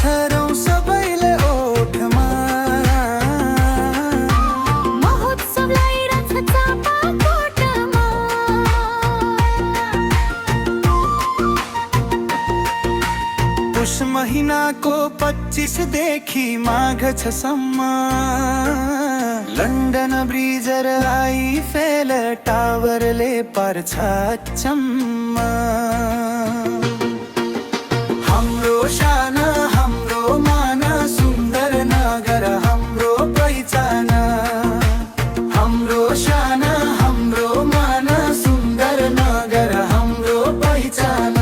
थरौं सबैले ओठमा महोत्सवलाई रथ चापाकोटमा पुष महिनाको 25 देखि माघ 6 सम्म लन्डन ब्रिज र आइफेल टावरले पर्छ अचम्म। हाम्रो शान हाम्रो मान सुन्दर नगर हाम्रो पहिचान। हाम्रो शान हाम्रो मान सुन्दर नगर हाम्रो पहिचान।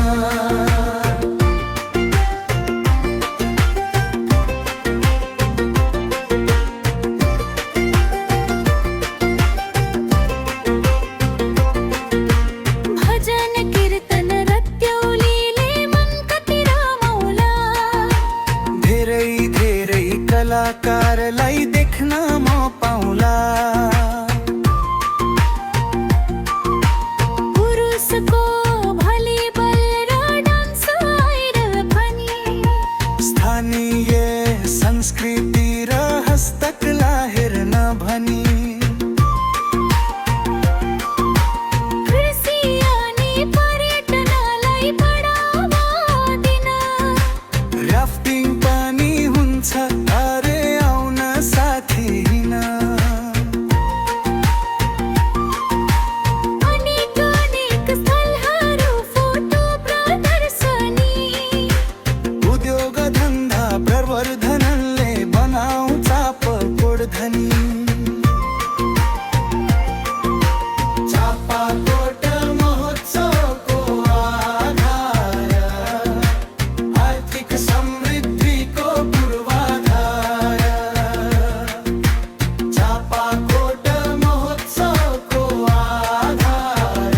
भजन कीर्तन रत्यौलीले मन कति रमाउला। धेरै धेरै कलाकारलाई देख्न म पाउला। पुरुषको भलिबल र डान्स आएर पनि स्थानीय संस्कृति र हस्तकला हेर्न भनी कृषि अनि पर्यटनलाई बढावा दिन राफ्टिङ पनि हुन्छ अरे आउन साथी हिँड। अनेक अनेक स्थलहरू फोटो प्रदर्शनी उद्योग धन्दा प्रवर्धनले बनाउँछ चापाकोट धनी। चापाकोट महोत्सवको आधार आर्थिक समृद्धिको पूर्वाधार। चापाकोट महोत्सवको आधार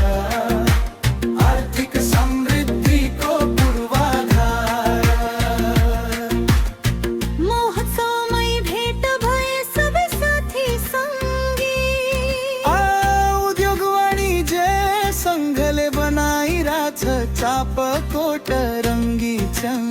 आर्थिक समृद्धिको पूर्वाधार। महोत्सवमै भेट भए सबै साथी सङ्गी। उद्योग वाणिज्य सङ्घले बनाइरहेछ चापाकोट रङ्गी चङ्गी।